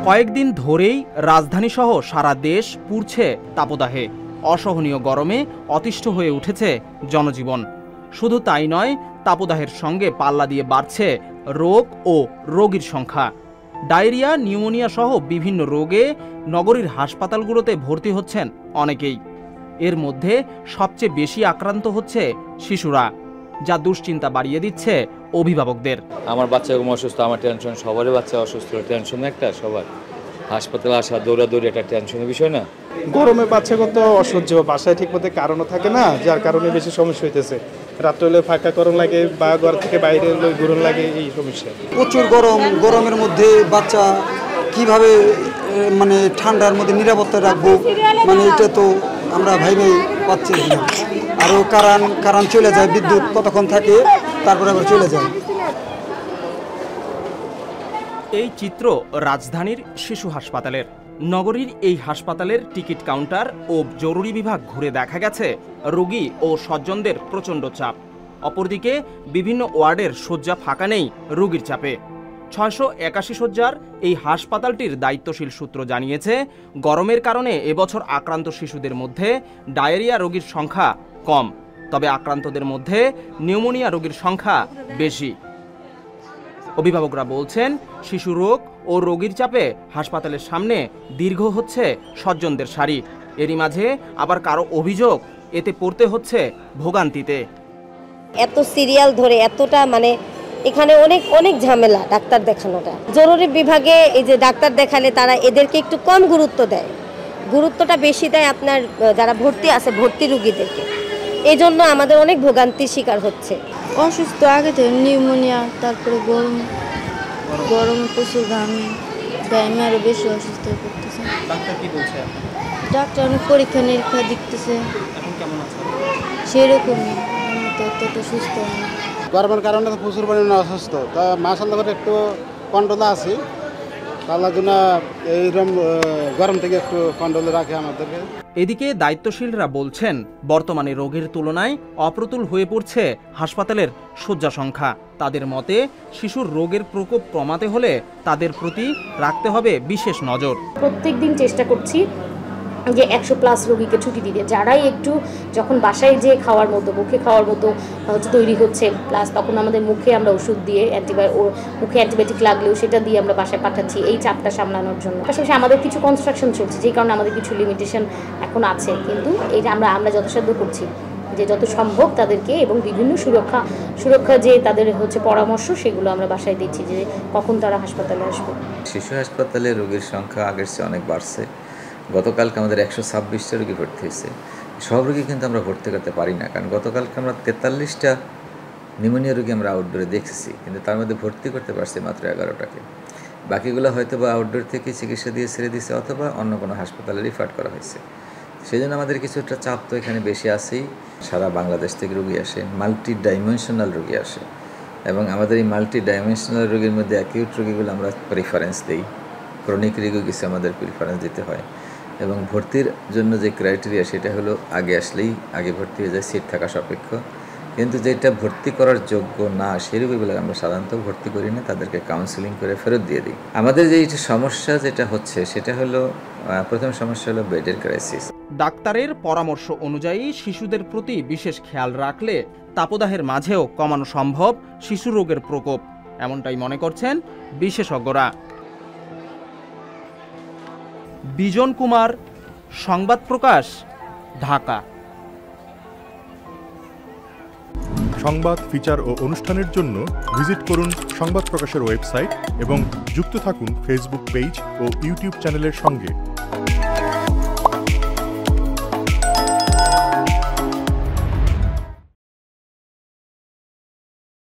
কয়েকদিন ধরেই রাজধানী সহ সারা দেশ পুড়ছে তাপদাহে। অসহনীয় গরমে অতিষ্ঠ হয়ে উঠেছে জনজীবন। শুধু তাই নয়, তাপদাহের সঙ্গে পাল্লা দিয়ে বাড়ছে রোগ ও রোগীর সংখ্যা। ডায়রিয়া, নিউমোনিয়া সহ বিভিন্ন রোগে নগরীর হাসপাতালগুলোতে ভর্তি হচ্ছেন অনেকেই। এর মধ্যে সবচেয়ে বেশি আক্রান্ত হচ্ছে শিশুরা, যা দুশ্চিন্তা বাড়িয়ে দিচ্ছে অভিভাবকদের। আমার বাচ্চা অসুস্থ, আমার টেনশন, সবারই বাচ্চা অসুস্থ, টেনশন একটা সবার। হাসপাতালে আসা দৌড়াদৌড়ি একটা টেনশনের বিষয় না? গরমে বাচ্চাগত অসহ্য, বাসায় ঠিক মতো কারণও থাকে না, যার কারণে বেশি সমস্যা হইতেছে। রাত্রে হলে ফাঁকা গরম লাগে বা ঘর থেকে বাইরে হলে গরম লাগে, এই সমস্যা। প্রচুর গরম, গরমের মধ্যে বাচ্চা কিভাবে মানে ঠান্ডার মধ্যে নিরাপত্তা রাখবো, মানে এটা তো আমরা ভাইবেই পাচ্ছি না। আরও কারণ চলে যায়, বিদ্যুৎ কতক্ষণ থাকে তারপরে আবার চলে যায়। এই চিত্র রাজধানীর শিশু হাসপাতালের। নগরীর এই হাসপাতালের টিকিট কাউন্টার ও জরুরি বিভাগ ঘুরে দেখা গেছে রোগী ও স্বজনদের প্রচণ্ড চাপ। অপরদিকে বিভিন্ন ওয়ার্ডের শয্যা ফাঁকা নেই রোগীর চাপে। 681 শয্যার এই হাসপাতালটির দায়িত্বশীল সূত্র জানিয়েছে, গরমের কারণে এবছর আক্রান্ত শিশুদের মধ্যে ডায়রিয়া রোগীর সংখ্যা কম, তবে আক্রান্তদের মধ্যে নিউমোনিয়া রোগীর সংখ্যা বেশি। অভিভাবকরা বলছেন, শিশু রোগ ও রোগীর চাপে হাসপাতালের সামনে দীর্ঘ হচ্ছে স্বজনদের সারি। এরই মাঝে আবার কারো অভিযোগ, এতে পড়তে হচ্ছে ভোগান্তিতে। এত সিরিয়াল ধরে এতটা মানে এখানে অনেক ঝামেলা ডাক্তার দেখানোটা। জরুরি বিভাগে এই যে ডাক্তার দেখালে তারা এদেরকে একটু কম গুরুত্ব দেয়, গুরুত্বটা বেশি দেয় আপনার যারা ভর্তি আছে ভর্তি রোগীদেরকে। এই জন্য আমাদের অনেক ভোগান্তির শিকার হচ্ছে। অসুস্থ আগে থেকে নিউমোনিয়া, তারপরে গরমে প্রচুর ঘামে আরো বেশি অসুস্থ হয়ে পড়তেছে। ডাক্তার কি বলছে? ডাক্তার অনেক পরীক্ষা নিরীক্ষা দেখতেছে, এখন কেমন আছে? সেরকমই, ততটা সুস্থ হয় না। গরমের কারণে তো প্রচুর পরিমাণে অসুস্থ, তা মাশাআল্লাহ করে একটু কন্ট্রোলে আছি। আল্লাহ যেন এইরকম গরম থেকে একটু কন্ট্রোলে রাখে আমাদেরকে। এদিকে দায়িত্বশীলরা বলছেন, বর্তমানে রোগের তুলনায় অপ্রতুল হয়ে পড়ছে হাসপাতালের শয্যা সংখ্যা। তাদের মতে, শিশুর রোগের প্রকোপ কমাতে হলে তাদের প্রতি রাখতে হবে বিশেষ নজর। প্রত্যেকদিন চেষ্টা করছি যে 100+ রোগীকে ছুটি দিতে, যারাই একটু যখন বাসায় যে খাওয়ার মতো মুখে খাওয়ার মতো তৈরি হচ্ছে, প্লাস তখন আমাদের মুখে আমরা ওষুধ দিয়ে মুখে অ্যান্টিবায়োটিক লাগলেও সেটা দিয়ে আমরা বাসায় পাঠাচ্ছি এই চাপটা সামলানোর জন্য। পাশাপাশি আমাদের কিছু কনস্ট্রাকশন চলছে, যেই কারণে আমাদের কিছু লিমিটেশন এখন আছে, কিন্তু এইটা আমরা যথাসাধ্য করছি যে যত সম্ভব তাদেরকে, এবং বিভিন্ন সুরক্ষা যে তাদের হচ্ছে পরামর্শ, সেগুলো আমরা বাসায় দিচ্ছি যে কখন তারা হাসপাতালে আসবে। শিশু হাসপাতালে রোগীর সংখ্যা আগের চেয়ে অনেক বাড়ছে। গতকালকে আমাদের 126টা রোগী ভর্তি হয়েছে। সব রোগী কিন্তু আমরা ভর্তি করতে পারি না, কারণ গতকালকে আমরা 43টা নিউমোনিয়া রোগী আমরা আউটডোরে দেখেছি, কিন্তু তার মধ্যে ভর্তি করতে পারছি মাত্র 11টাকে। বাকিগুলো হয়তো বা আউটডোর থেকে চিকিৎসা দিয়ে ছেড়ে দিয়েছে, অথবা অন্য কোনো হাসপাতালে রিফার করা হয়েছে। সেই জন্য আমাদের কিছুটা চাপ তো এখানে বেশি আছেই। সারা বাংলাদেশ থেকে রোগী আসে, মাল্টি ডাইমেনশনাল রোগী আসে, এবং আমাদের এই মাল্টি ডাইমেনশনাল রোগীর মধ্যে অ্যাকিউট রোগীগুলো আমরা প্রিফারেন্স দিই, ক্রনিক রোগীও কিছু আমাদের প্রিফারেন্স দিতে হয়। এবং ভর্তির জন্য যে ক্রাইটেরিয়া, সেটা হলো আগে আসলেই আগে ভর্তি হয়ে যায়, সিট থাকা সাপেক্ষ। কিন্তু যেটা ভর্তি করার যোগ্য না, সেই রোগীগুলো আমরা সাধারণত ভর্তি করি না, তাদেরকে কাউন্সেলিং করে ফেরত দিয়ে দিই। আমাদের যে সমস্যা যেটা হচ্ছে, সেটা হলো প্রথম সমস্যা হলো বেডের ক্রাইসিস। ডাক্তারের পরামর্শ অনুযায়ী শিশুদের প্রতি বিশেষ খেয়াল রাখলে তাপদাহের মাঝেও কমানো সম্ভব শিশু রোগের প্রকোপ, এমনটাই মনে করছেন বিশেষজ্ঞরা। বিজন কুমার, সংবাদ প্রকাশ, ঢাকা। সংবাদ, ফিচার ও অনুষ্ঠানের জন্য ভিজিট করুন সংবাদ প্রকাশের ওয়েবসাইট এবং যুক্ত থাকুন ফেসবুক পেজ ও ইউটিউব চ্যানেলের সঙ্গে।